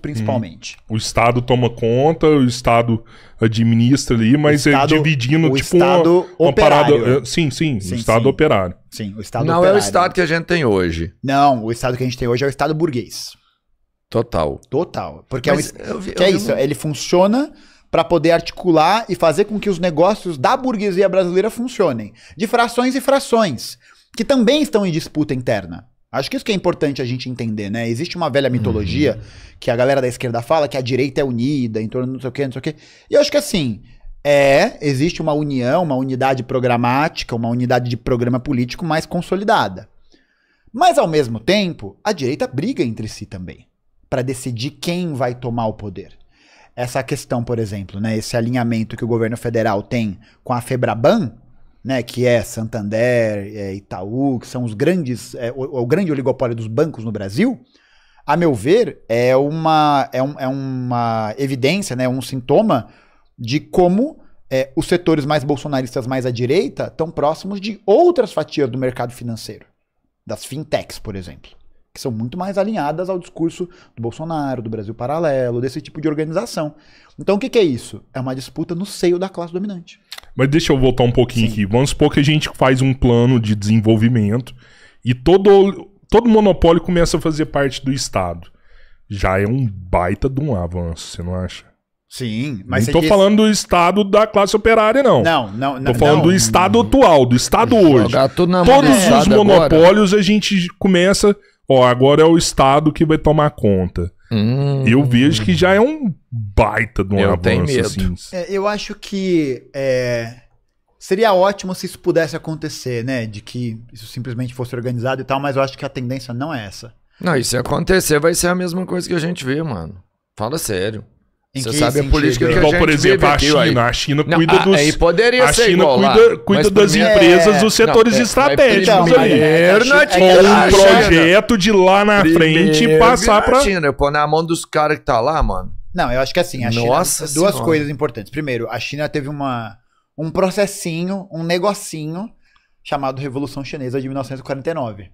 principalmente. O Estado toma conta, o Estado administra ali, mas Estado, dividindo o tipo Estado uma parada. operário. Sim, o Sim, Estado sim. operário. Sim, o Estado Não operário. é o Estado que a gente tem hoje. Não, o Estado que a gente tem hoje é o Estado burguês. Total. Total. Porque Mas isso, ele funciona para poder articular e fazer com que os negócios da burguesia brasileira funcionem. De frações e frações, que também estão em disputa interna. Acho que isso que é importante a gente entender, né? Existe uma velha mitologia que a galera da esquerda fala que a direita é unida em torno de não sei o quê, não sei o quê. E eu acho que assim, existe uma união, uma unidade programática, uma unidade de programa político mais consolidada. Mas ao mesmo tempo, a direita briga entre si também, para decidir quem vai tomar o poder. Essa questão, por exemplo, né, esse alinhamento que o governo federal tem com a Febraban, né, que é Santander, Itaú, que são os grandes, o grande oligopólio dos bancos no Brasil, a meu ver, é uma evidência, né, um sintoma de como os setores mais bolsonaristas, mais à direita, estão próximos de outras fatias do mercado financeiro, das fintechs, por exemplo, que são muito mais alinhadas ao discurso do Bolsonaro, do Brasil Paralelo, desse tipo de organização. Então o que é isso? É uma disputa no seio da classe dominante. Mas deixa eu voltar um pouquinho aqui. Vamos supor que a gente faz um plano de desenvolvimento e todo monopólio começa a fazer parte do Estado. Já é um baita de um avanço, você não acha? Sim, mas não tô falando do Estado da classe operária, não. Não. Tô falando do Estado atoal, do Estado hoje. Jogar tudo na mão Todos do os Estado monopólios a gente começa... agora é o Estado que vai tomar conta. Eu vejo que já é um baita de um avanço. Tenho medo. Assim. Eu acho que seria ótimo se isso pudesse acontecer, né? De que isso simplesmente fosse organizado e tal, mas eu acho que a tendência não é essa. Não, e se acontecer vai ser a mesma coisa que a gente vê, mano. Fala sério. Em Você que sabe sentido? a política que a Igual, gente por exemplo, vive a aqui, China. uai. A China Não, cuida dos... aí poderia a ser China igual lá, cuida mas das primeiro- empresas, dos setores Não, estratégicos então, ali. primeiro mas- na Com China. um projeto de lá na frente Primeiro passar na pra... China, pôr na mão dos caras que tá lá, mano. Não, eu acho que assim, a China... Nossa duas Senhora. coisas importantes. Primeiro, a China teve um processinho, um negocinho chamado Revolução Chinesa de 1949.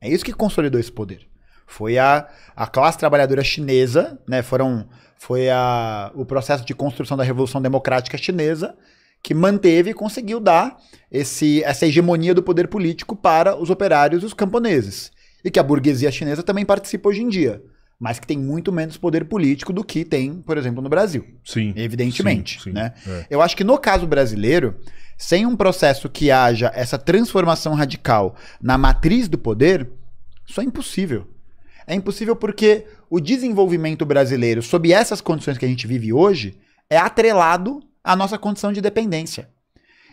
É isso que consolidou esse poder. Foi a classe trabalhadora chinesa, né? Foi o processo de construção da Revolução Democrática Chinesa que manteve e conseguiu dar essa hegemonia do poder político para os operários e os camponeses. E que a burguesia chinesa também participa hoje em dia, mas que tem muito menos poder político do que tem, por exemplo, no Brasil. Sim. Evidentemente. Sim, né? é. Eu acho que no caso brasileiro, sem um processo que haja essa transformação radical na matriz do poder, isso é impossível. É impossível porque o desenvolvimento brasileiro, sob essas condições que a gente vive hoje, é atrelado à nossa condição de dependência.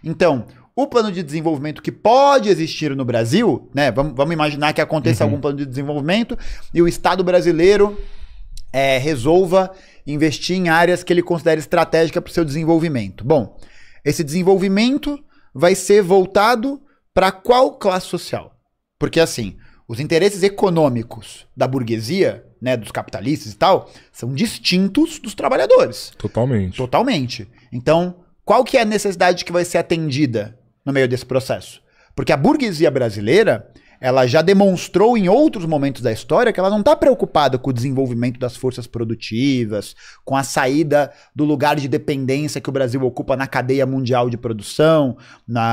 Então, o plano de desenvolvimento que pode existir no Brasil, né? Vamos imaginar que aconteça algum plano de desenvolvimento e o Estado brasileiro resolva investir em áreas que ele considera estratégicas para o seu desenvolvimento. Bom, esse desenvolvimento vai ser voltado para qual classe social? Porque assim, os interesses econômicos da burguesia, né, dos capitalistas e tal, são distintos dos trabalhadores. Totalmente. Totalmente. Então, qual que é a necessidade que vai ser atendida no meio desse processo? Porque a burguesia brasileira, ela já demonstrou em outros momentos da história que ela não está preocupada com o desenvolvimento das forças produtivas, com a saída do lugar de dependência que o Brasil ocupa na cadeia mundial de produção,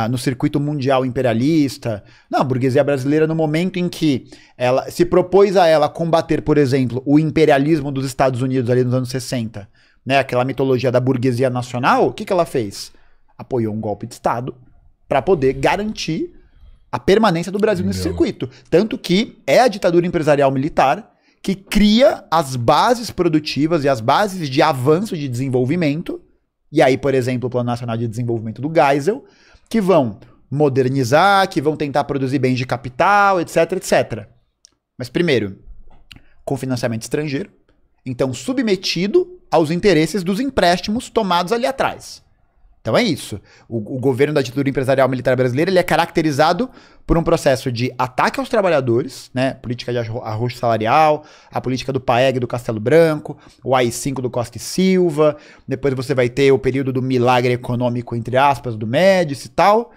no circuito mundial imperialista. Não, a burguesia brasileira, no momento em que ela se propôs a ela combater, por exemplo, o imperialismo dos Estados Unidos ali nos anos 60, né, aquela mitologia da burguesia nacional, o que ela fez? Apoiou um golpe de Estado para poder garantir a permanência do Brasil nesse circuito. Tanto que é a ditadura empresarial militar que cria as bases produtivas e as bases de avanço de desenvolvimento. E aí, por exemplo, o Plano Nacional de Desenvolvimento do Geisel, que vão modernizar, que vão tentar produzir bens de capital, etc, etc. Mas primeiro, com financiamento estrangeiro, então submetido aos interesses dos empréstimos tomados ali atrás. Então é isso. O governo da ditadura empresarial militar brasileira, ele é caracterizado por um processo de ataque aos trabalhadores, né? Política de arrocho salarial, a política do PAEG do Castelo Branco, o AI-5 do Costa e Silva, depois você vai ter o período do milagre econômico, entre aspas, do Médici e tal.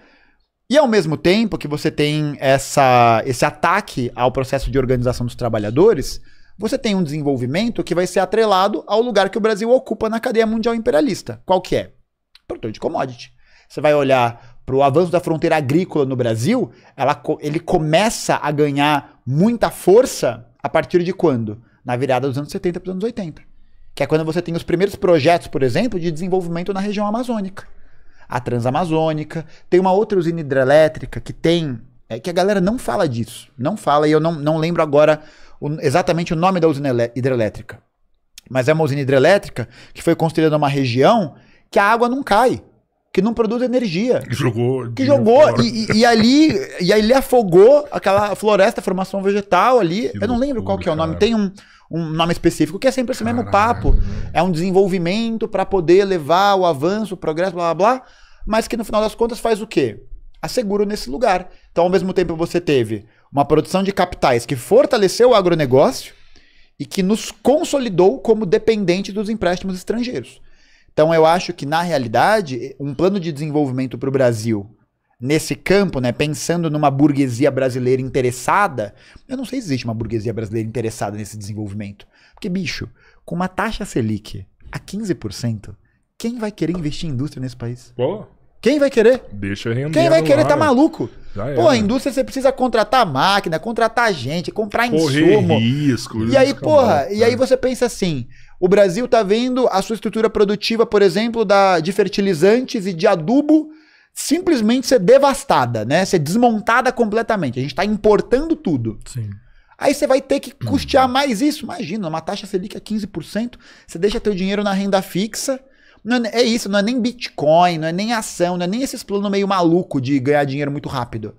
E ao mesmo tempo que você tem esse ataque ao processo de organização dos trabalhadores, você tem um desenvolvimento que vai ser atrelado ao lugar que o Brasil ocupa na cadeia mundial imperialista. Qual que é? Produtor de commodity. Você vai olhar para o avanço da fronteira agrícola no Brasil, ele começa a ganhar muita força a partir de quando? Na virada dos anos 70 para os anos 80. Que é quando você tem os primeiros projetos, por exemplo, de desenvolvimento na região amazônica. A Transamazônica, tem uma outra usina hidrelétrica que tem... que a galera não fala disso. Não fala, e eu não lembro agora exatamente o nome da usina hidrelétrica. Mas é uma usina hidrelétrica que foi construída numa região que a água não cai, que não produz energia. Que jogou. E ali afogou aquela floresta, formação vegetal ali. Eu não lembro qual que é o nome. Tem um nome específico, que é sempre esse mesmo papo. É um desenvolvimento para poder levar o avanço, o progresso, blá, blá, blá. Mas que no final das contas faz o quê? Assegura nesse lugar. Então, ao mesmo tempo, você teve uma produção de capitais que fortaleceu o agronegócio e que nos consolidou como dependente dos empréstimos estrangeiros. Então, eu acho que, na realidade, um plano de desenvolvimento para o Brasil, nesse campo, né, pensando numa burguesia brasileira interessada, eu não sei se existe uma burguesia brasileira interessada nesse desenvolvimento. Porque, bicho, com uma taxa Selic a 15%, quem vai querer investir em indústria nesse país? Pô. Quem vai querer? Deixa render. Quem vai querer? Lá, tá maluco? Pô, a indústria você precisa contratar máquina, contratar gente, comprar correr insumo. Risco, e aí, aí você pensa assim, o Brasil tá vendo a sua estrutura produtiva, por exemplo, de fertilizantes e de adubo simplesmente ser devastada, né? Ser desmontada completamente. A gente tá importando tudo. Sim. Aí você vai ter que custear mais isso. Imagina, uma taxa Selic a 15%, você deixa teu dinheiro na renda fixa. Não é isso, não é nem Bitcoin, não é nem ação, não é nem esses planos meio maluco de ganhar dinheiro muito rápido.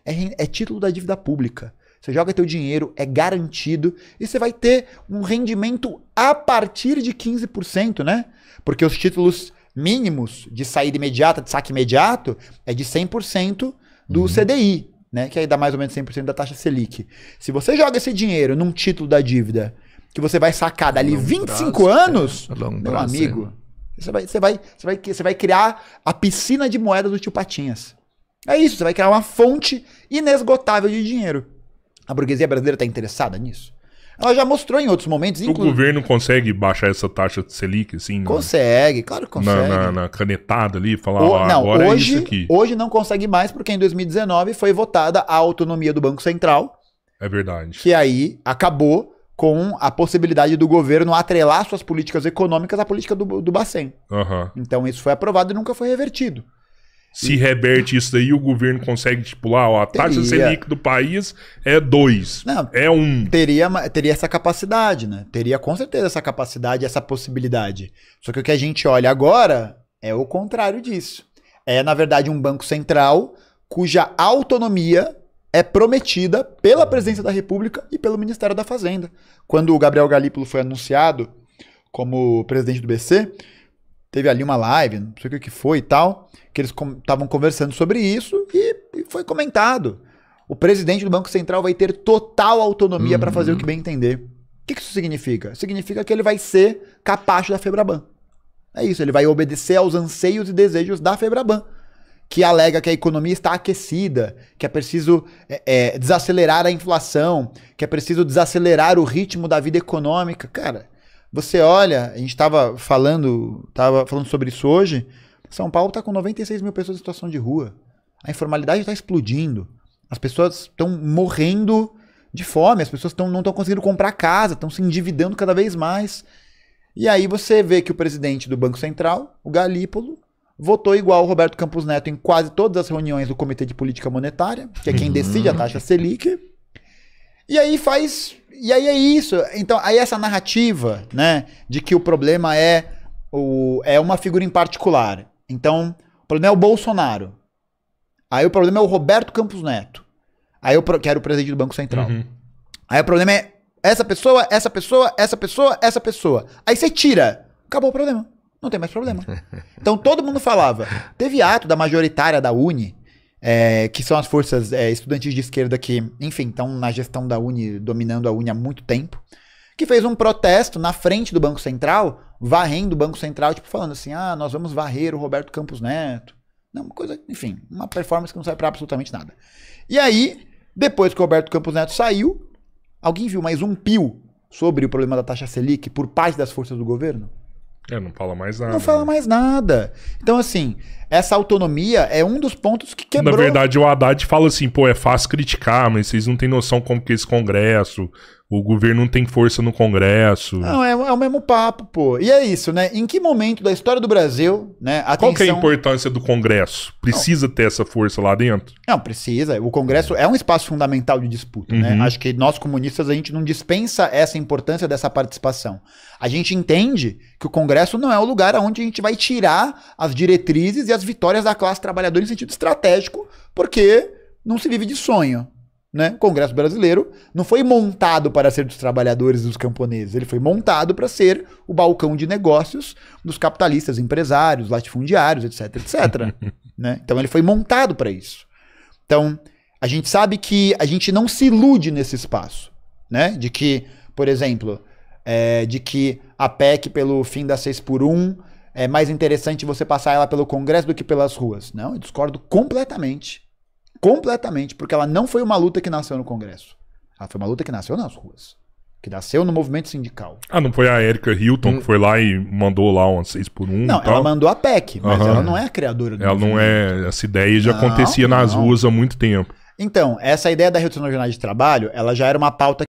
É título da dívida pública. Você joga teu dinheiro, é garantido, e você vai ter um rendimento a partir de 15%, né? Porque os títulos mínimos de saída imediata, de saque imediato, é de 100% do CDI, né? Que aí dá mais ou menos 100% da taxa Selic. Se você joga esse dinheiro num título da dívida, que você vai sacar dali 25 anos, meu amigo... Você vai criar a piscina de moedas do tio Patinhas. É isso, você vai criar uma fonte inesgotável de dinheiro. A burguesia brasileira está interessada nisso? Ela já mostrou em outros momentos. O governo consegue baixar essa taxa de Selic, assim? Consegue, claro que consegue. Na canetada ali, falar, agora hoje, é isso aqui. Hoje não consegue mais, porque em 2019 foi votada a autonomia do Banco Central. É verdade. Que aí acabou com a possibilidade do governo atrelar suas políticas econômicas à política do Bacen. Uhum. Então isso foi aprovado e nunca foi revertido. Se reverte isso daí, o governo consegue estipular, a taxa Selic do país é 2, é 1. Teria essa capacidade, né? Teria com certeza essa capacidade, essa possibilidade. Só que o que a gente olha agora é o contrário disso. É, na verdade, um banco central cuja autonomia é prometida pela Presidência da República e pelo Ministério da Fazenda. Quando o Gabriel Galípolo foi anunciado como presidente do BC, teve ali uma live, não sei o que foi e tal, que eles estavam conversando sobre isso e foi comentado. O presidente do Banco Central vai ter total autonomia para fazer o que bem entender. O que isso significa? Significa que ele vai ser capacho da Febraban. É isso, ele vai obedecer aos anseios e desejos da Febraban, que alega que a economia está aquecida, que é preciso desacelerar a inflação, que é preciso desacelerar o ritmo da vida econômica. Cara, você olha, a gente estava falando sobre isso hoje, São Paulo está com 96 mil pessoas em situação de rua. A informalidade está explodindo. As pessoas estão morrendo de fome, as pessoas não estão conseguindo comprar casa, estão se endividando cada vez mais. E aí você vê que o presidente do Banco Central, o Galípolo, votou igual o Roberto Campos Neto em quase todas as reuniões do Comitê de Política Monetária, que é quem decide a taxa Selic. E aí é isso. Então, aí essa narrativa, né, de que o problema é uma figura em particular. Então, o problema é o Bolsonaro. Aí o problema é o Roberto Campos Neto. Aí que era o presidente do Banco Central. Aí o problema é essa pessoa, essa pessoa, essa pessoa, essa pessoa. Aí você tira. Acabou o problema. Não tem mais problema. Então todo mundo falava. Teve ato da majoritária da Uni, que são as forças estudantis de esquerda que, enfim, estão na gestão da Uni, dominando a Uni há muito tempo, que fez um protesto na frente do Banco Central, varrendo o Banco Central, tipo, falando assim, nós vamos varrer o Roberto Campos Neto. Não, uma coisa, enfim, uma performance que não serve pra absolutamente nada. E aí, depois que o Roberto Campos Neto saiu, alguém viu mais um pio sobre o problema da taxa Selic por parte das forças do governo? Não fala mais nada. Não fala mais nada. Então, assim, essa autonomia é um dos pontos que quebrou. Na verdade, o Haddad fala assim, pô, é fácil criticar, mas vocês não têm noção como que esse Congresso, o governo não tem força no Congresso. Não, é o mesmo papo, pô. E é isso, né? Em que momento da história do Brasil, né? Qual que é a importância do Congresso? Precisa ter essa força lá dentro? Não, precisa. O Congresso é um espaço fundamental de disputa, né? Acho que nós comunistas, a gente não dispensa essa importância dessa participação. A gente entende que o Congresso não é o lugar onde a gente vai tirar as diretrizes e as vitórias da classe trabalhadora em sentido estratégico, porque não se vive de sonho. Né? O Congresso brasileiro não foi montado para ser dos trabalhadores e dos camponeses, ele foi montado para ser o balcão de negócios dos capitalistas, empresários, latifundiários, etc, etc. Né? Então ele foi montado para isso. Então a gente sabe que a gente não se ilude nesse espaço, né? De que, por exemplo, de que a PEC pelo fim da 6x1 é mais interessante você passar ela pelo Congresso do que pelas ruas. Não, eu discordo completamente. Completamente, porque ela não foi uma luta que nasceu no Congresso. Ela foi uma luta que nasceu nas ruas. Que nasceu no movimento sindical. Não foi a Erika Hilton que foi lá e mandou lá uma 6x1? Não, ela mandou a PEC, mas ela não é a criadora do movimento. Ela não é... Essa ideia já acontecia nas ruas há muito tempo. Então, essa ideia da redução da jornada de trabalho, ela já era uma pauta